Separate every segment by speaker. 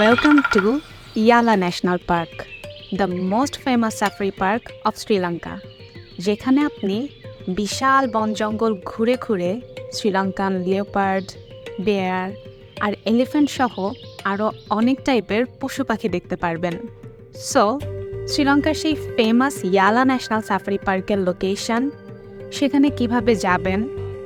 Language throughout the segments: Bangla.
Speaker 1: Welcome to Yala National Park, the most famous safari park of Sri Lanka. যেখানে আপনি বিশাল বন জঙ্গল ঘুরে ঘুরে শ্রীলঙ্কান লিওপার্ড, বেয়ার আর এলিফ্যান্ট সহ আরও অনেক টাইপের পশু পাখি দেখতে পারবেন। সো শ্রীলঙ্কার সেই ফেমাস ইয়ালা ন্যাশনাল সাফারি পার্কের লোকেশন, সেখানে কিভাবে যাবেন,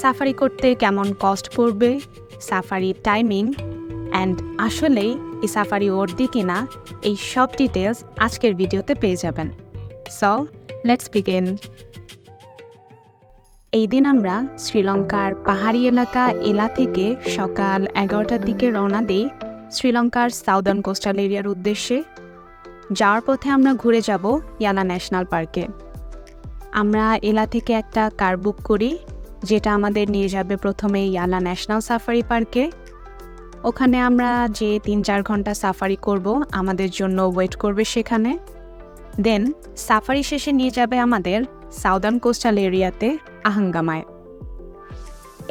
Speaker 1: সাফারি করতে কেমন কস্ট পড়বে, সাফারি টাইমিং অ্যান্ড আসলেই এই সাফারি ওর্দি কিনা, এই সব ডিটেলস আজকের ভিডিওতে পেয়ে যাবেন। So let's begin. এই দিন আমরা শ্রীলঙ্কার পাহাড়ি এলাকা এলা থেকে সকাল 11টার দিকে রওনা দিই শ্রীলঙ্কার সাউদার্ন কোস্টাল এরিয়ার উদ্দেশ্যে। যাওয়ার পথে আমরা ঘুরে যাব ইয়ালা ন্যাশনাল পার্কে। আমরা এলা থেকে একটা কার বুক করি, যেটা আমাদের নিয়ে যাবে প্রথমে ইয়ালা ন্যাশনাল সাফারি পার্কে। ওখানে আমরা যে 3-4 ঘন্টা সাফারি করব, আমাদের জন্য ওয়েট করবে সেখানে। দেন সাফারি শেষে নিয়ে যাবে আমাদের সাউদার্ন কোস্টাল এরিয়াতে আহাঙ্গামায়।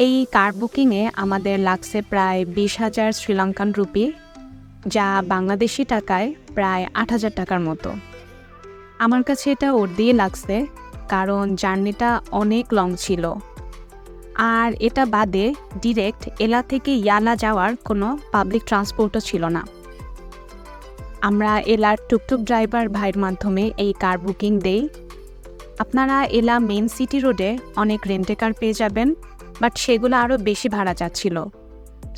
Speaker 1: এই কার বুকিংয়ে আমাদের লাগছে প্রায় 20,000 শ্রীলঙ্কান রুপি, যা বাংলাদেশি টাকায় প্রায় 8,000 টাকার মতো। আমার কাছে এটা ওর দিয়ে লাগছে, কারণ জার্নিটা অনেক লং ছিল। আর এটা বাদে ডিরেক্ট এলা থেকে ইয়ালা যাওয়ার কোনো পাবলিক ট্রান্সপোর্টও ছিল না। আমরা এলার টুকটুক ড্রাইভার ভাইয়ের মাধ্যমে এই কার বুকিং দেই। আপনারা এলা মেন সিটি রোডে অনেক রেন্টে কার পেয়ে যাবেন, বাট সেগুলো আরও বেশি ভাড়া যাচ্ছিল।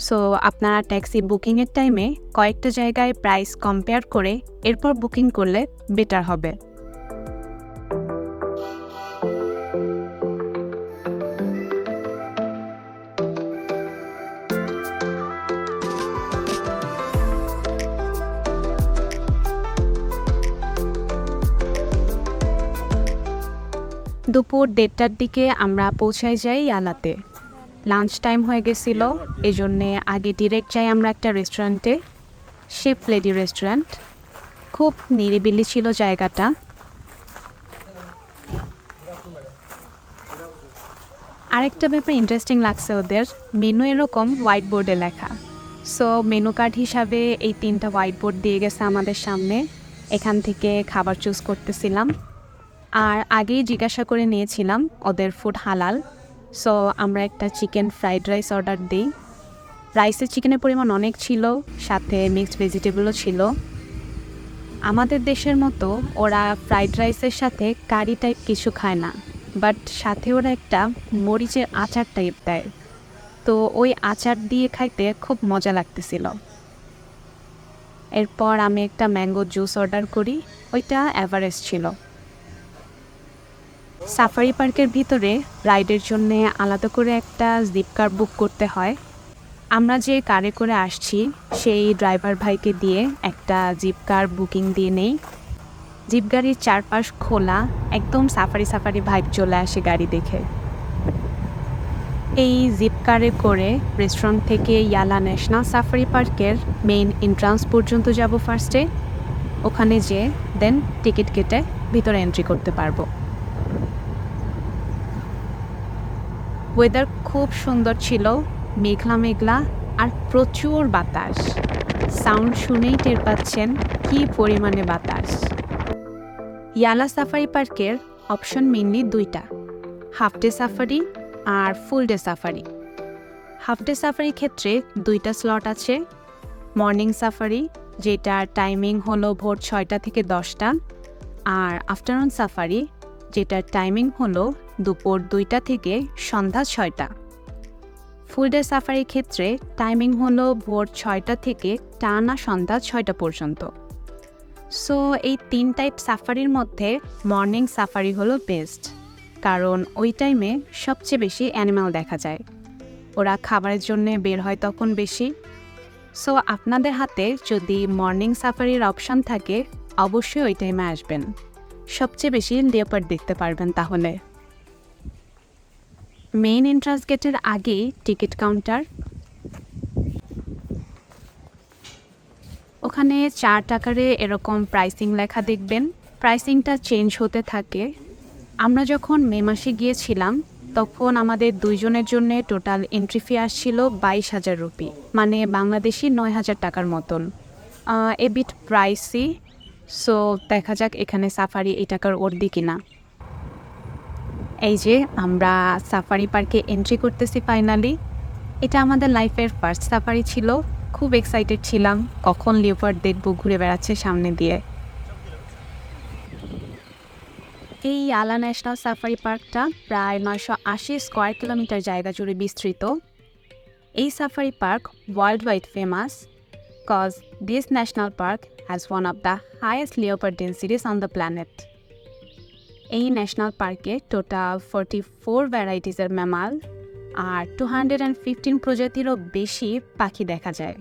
Speaker 1: সো আপনারা ট্যাক্সি বুকিংয়ের টাইমে কয়েকটা জায়গায় প্রাইস কম্পেয়ার করে এরপর বুকিং করলে বেটার হবে। দুপুর 1:30টার দিকে আমরা পৌঁছায় যাই ইয়ালাতে। লাঞ্চ টাইম হয়ে গেছিল, এজন্যে আগে ডিরেক্ট যাই আমরা একটা রেস্টুরেন্টে, শেফ লেডি রেস্টুরেন্ট। খুব নিরিবিলি ছিল জায়গাটা। আরেকটা ব্যাপার ইন্টারেস্টিং লাগছে, ওদের মেনু এরকম হোয়াইট বোর্ডে লেখা। সো মেনু কার্ড হিসাবে এই 3টা হোয়াইট বোর্ড দিয়ে গেছে আমাদের সামনে। এখান থেকে খাবার চুজ করতেছিলাম। আর আগেই জিজ্ঞাসা করে নিয়েছিলাম ওদের ফুড হালাল। সো আমরা একটা চিকেন ফ্রাইড রাইস অর্ডার দিই। রাইসের চিকেনের পরিমাণ অনেক ছিল, সাথে মিক্সড ভেজিটেবলও ছিল। আমাদের দেশের মতো ওরা ফ্রাইড রাইসের সাথে কারি টাইপ কিছু খায় না, বাট সাথে ওরা একটা মরিচের আচার টাইপ দেয়। তো ওই আচার দিয়ে খাইতে খুব মজা লাগতেছিল। এরপর আমি একটা ম্যাঙ্গো জুস অর্ডার করি, ওইটা এভারেস্ট ছিল। সাফারি পার্কের ভিতরে রাইডের জন্যে আলাদা করে একটা জিপ কার বুক করতে হয়। আমরা যে কারে করে আসছি সেই ড্রাইভার ভাইকে দিয়ে একটা জিপ কার বুকিং দিয়ে নেই। জিপ গাড়ির চারপাশ খোলা, একদম সাফারি সাফারি ভাইব চলে আসে গাড়ি দেখে। এই জিপ কারে করে রেস্টুরেন্ট থেকে ইয়ালা ন্যাশনাল সাফারি পার্কের মেইন এন্ট্রান্স পর্যন্ত যাব ফার্স্টে। ওখানে যেয়ে দেন টিকিট কেটে ভিতরে এন্ট্রি করতে পারবো। ওয়েদার খুব সুন্দর ছিল, মেঘলা মেঘলা আর প্রচুর বাতাস। সাউন্ড শুনেই টের পাচ্ছেন কী পরিমাণে বাতাস। ইয়ালা সাফারি পার্কের অপশন মেইনলি 2টা, হাফ ডে সাফারি আর ফুল ডে সাফারি। হাফ ডে সাফারির ক্ষেত্রে 2টা স্লট আছে। মর্নিং সাফারি, যেটার টাইমিং হলো ভোর 6টা থেকে 10টা, আর আফটারনুন সাফারি, যেটার টাইমিং হলো দুপুর 2টা থেকে সন্ধ্যা 6টা। ফুল ডে সাফারির ক্ষেত্রে টাইমিং হলো ভোর 6টা থেকে টানা সন্ধ্যা 6টা পর্যন্ত। সো এই 3 টাইপ সাফারির মধ্যে মর্নিং সাফারি হলো বেস্ট, কারণ ওই টাইমে সবচেয়ে বেশি অ্যানিম্যাল দেখা যায়। ওরা খাবারের জন্য বের হয় তখন বেশি। সো আপনাদের হাতে যদি মর্নিং সাফারির অপশান থাকে, অবশ্যই ওই টাইমে আসবেন। সবচেয়ে বেশি লিওপার্ড দেখতে পারবেন তাহলে। মেইন এন্ট্রান্স গেটের আগেই টিকিট কাউন্টার। ওখানে 4 টাকারে এরকম প্রাইসিং লেখা দেখবেন। প্রাইসিংটা চেঞ্জ হতে থাকে। আমরা যখন মে মাসে গিয়েছিলাম তখন আমাদের 2 জনের জন্য টোটাল এন্ট্রি ফি আসছিল 22,000 রুপি, মানে বাংলাদেশি 9,000 টাকার মতন। এ বিট প্রাইসি, সো দেখা যাক এখানে সাফারি এই টাকার ওর্দি কিনা। এই যে আমরা সাফারি পার্কে এন্ট্রি করতেছি ফাইনালি। এটা আমাদের লাইফের ফার্স্ট সাফারি ছিল, খুব এক্সাইটেড ছিলাম কখন লিওপার্ড দেখব ঘুরে বেড়াচ্ছে সামনে দিয়ে। এই আলা ন্যাশনাল সাফারি পার্কটা প্রায় 980 স্কোয়ার কিলোমিটার জায়গা জুড়ে বিস্তৃত। এই safari park world wide famous cause this national park has one of the highest leopard densities on the planet. এই ন্যাশনাল পার্কে টোটাল 44 ভ্যারাইটিসের ম্যামাল আর 215 প্রজাতিরও বেশি পাখি দেখা যায়।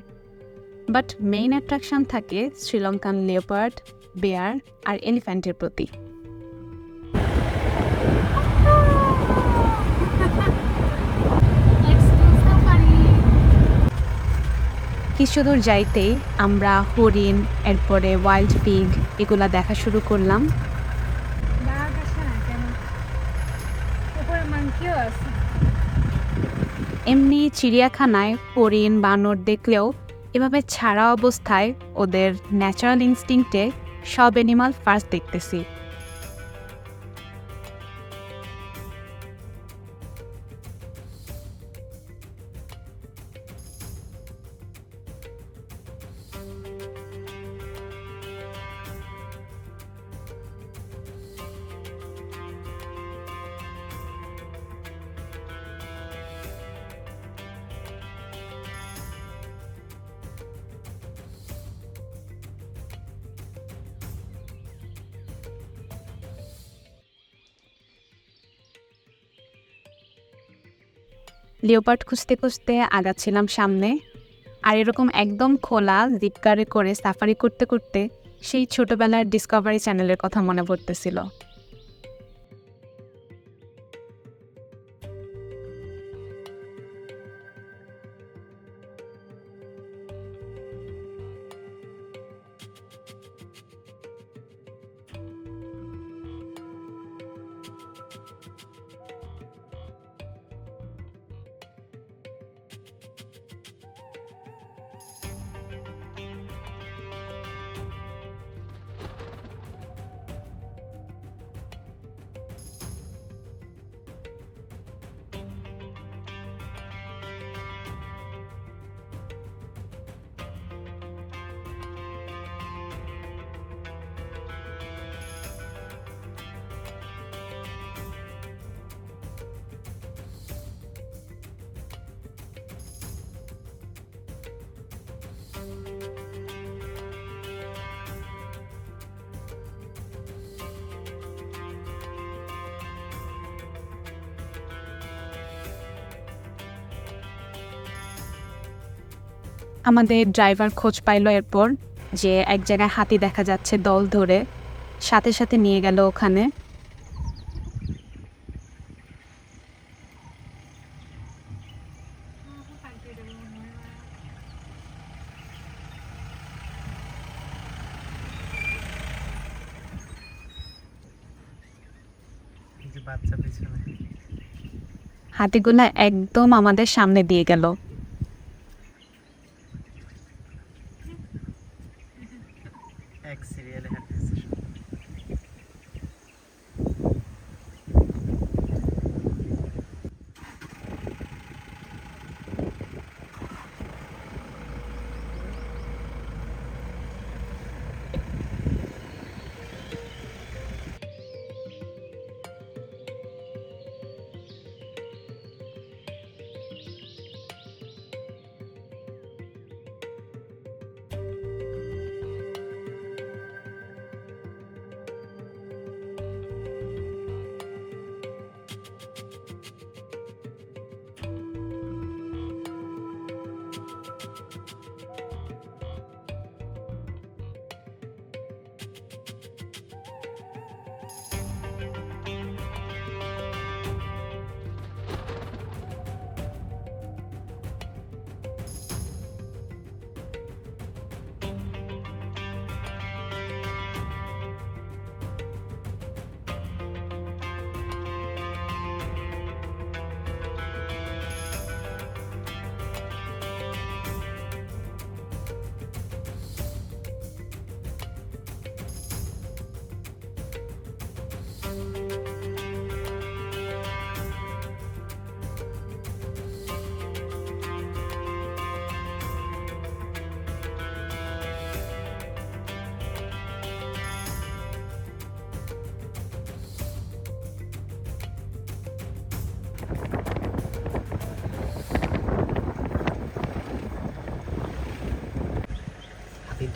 Speaker 1: বাট মেইন অ্যাট্রাকশন থাকে শ্রীলঙ্কান লিওপার্ড, বেয়ার আর এলিফ্যান্টের প্রতি। কিছু দূর যাইতেই আমরা হরিণ, এরপরে ওয়াইল্ড পিগ এগুলা দেখা শুরু করলাম। এমনি চিড়িয়াখানায় হরিণ, বানর দেখলেও এভাবে ছাড়া অবস্থায় ওদের ন্যাচারাল ইনস্টিংক্টে সব অ্যানিমাল ফার্স্ট দেখতেছি। লিওপার্ড খুঁজতে খুঁজতে আগাচ্ছিলাম সামনে, আর এরকম একদম খোলা জিপকারে করে সাফারি করতে করতে সেই ছোটবেলার ডিসকভারি চ্যানেলের কথা মনে পড়তেছিল। আমাদের ড্রাইভার খোঁজ পাইল এরপর যে এক জায়গায় হাতি দেখা যাচ্ছে দল ধরে, সাথে সাথে নিয়ে গেল ওখানে। হাতিগুলা একদম আমাদের সামনে দিয়ে গেল।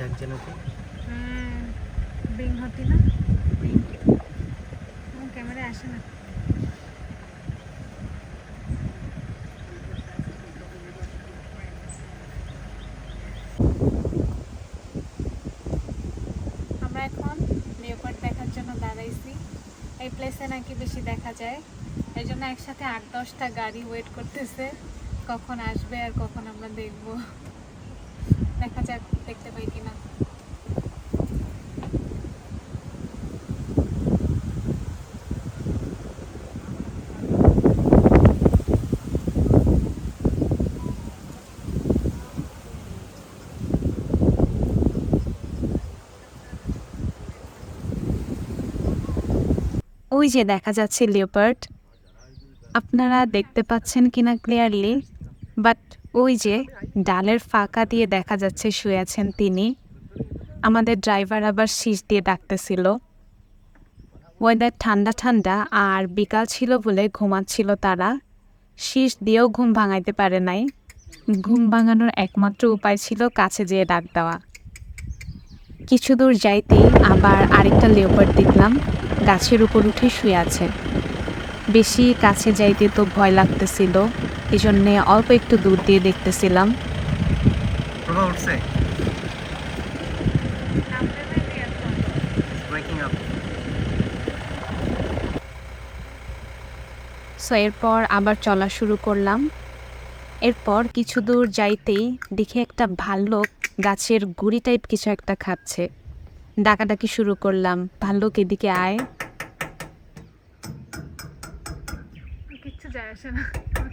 Speaker 2: ঢাকছে না তো
Speaker 1: বিং হতি না ক্যামেরা আসে না আমরা এখন লিওপার্ড দেখার জন্য দাঁড়াইছি এই প্লেসে নাকি বেশি দেখা যায় এই জন্য একসাথে 8-10টা গাড়ি ওয়েট করতেছে কখন আসবে আর কখন আমরা দেখব দেখা যাক দেখতে পাই কিনা ওই যে দেখা যাচ্ছে লিওপার্ড আপনারা দেখতে পাচ্ছেন কিনা ক্লিয়ারলি বাট ওই যে ডালের ফাঁকা দিয়ে দেখা যাচ্ছে শুয়ে আছেন তিনি আমাদের ড্রাইভার আবার শীষ দিয়ে ডাকতেছিল ওয়েদার ঠান্ডা ঠান্ডা আর বিকাল ছিল বলে ঘুমাচ্ছিল তারা শীষ দিয়েও ঘুম ভাঙাইতে পারে নাই ঘুম ভাঙানোর একমাত্র উপায় ছিল কাছে যেয়ে ডাক দেওয়া কিছু দূর যাইতেই আবার আরেকটা লিওপার্ড দেখলাম গাছের উপর উঠে শুয়ে আছে বেশি কাছে যাইতে তো ভয় লাগতেছিল এই জন্যে অল্প একটু দূর দিয়ে দেখতেছিলাম সো এরপর আবার চলা শুরু করলাম এরপর কিছু দূর যাইতেই দেখে একটা ভাল্লুক গাছের গুড়ি টাইপ কিছু একটা খাচ্ছে ডাকাডাকি শুরু করলাম ভাল্লুক এদিকে আয় কিচ্ছু যায় আসে না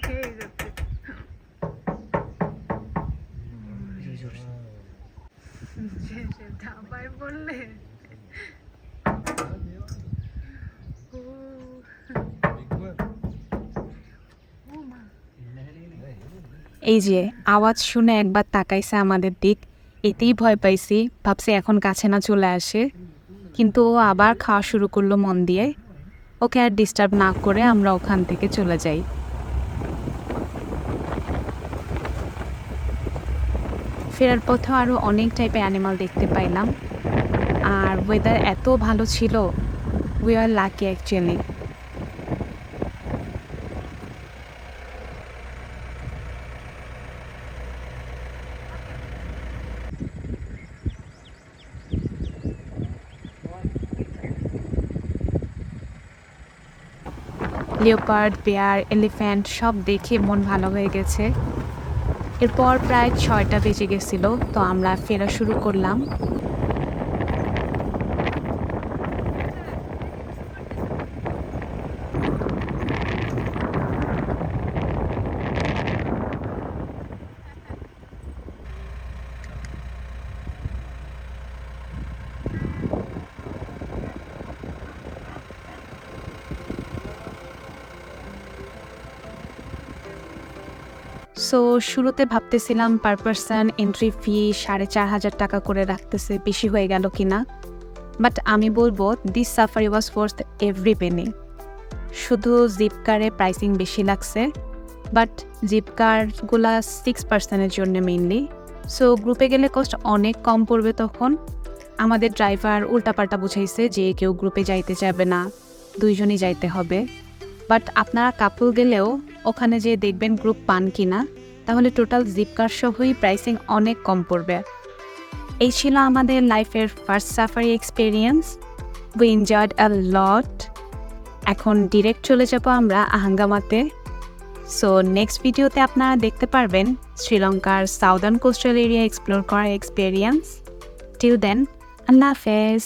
Speaker 1: খেয়েই যাচ্ছে ধাবায় বললে এই যে আওয়াজ শুনে একবার তাকাইছে আমাদের দিক এতেই ভয় পাইছি ভাবছি এখন কাছে না চলে আসে কিন্তু ও আবার খাওয়া শুরু করলো মন দিয়ে ওকে আর ডিস্টার্ব না করে আমরা ওখান থেকে চলে যাই ফেরার পথেও আরও অনেক টাইপের অ্যানিমাল দেখতে পাইলাম আর ওয়েদার এত ভালো ছিল we are lucky actually leopard bear elephant সব দেখে মন ভালো হয়ে গেছে এরপর প্রায় 6টা বেজে গেছিল তো আমরা ফেরা শুরু করলাম সো শুরুতে ভাবতেছিলাম পার পারসন এন্ট্রি ফি 4,500 টাকা করে রাখতেছে বেশি হয়ে গেল কিনা বাট আমি বলবো this safari was worth every Penney শুধু জিপ কারে প্রাইসিং বেশি লাগছে বাট জিপ কারগুলা 6 পার্সনের জন্য মেইনলি সো গ্রুপে গেলে কস্ট অনেক কম পড়বে তখন আমাদের ড্রাইভার উল্টাপাল্টা বুঝাইছে যে কেউ গ্রুপে যাইতে যাবে না দুইজনই যাইতে হবে বাট আপনারা কাপল গেলেও ওখানে যে দেখবেন গ্রুপ পান কিনা তাহলে টোটাল জিপ কার সহই প্রাইসিং অনেক কম পড়বে এই ছিল আমাদের লাইফের first safari experience we enjoyed a lot এখন ডিরেক্ট চলে যাব আমরা আহাঙ্গামাতে সো নেক্সট ভিডিওতে আপনারা দেখতে পারবেন শ্রীলঙ্কার সাউদার্ন কোস্টাল এরিয়া এক্সপ্লোর করার এক্সপিরিয়েন্স টিল দেন আল্লাহ হাফেজ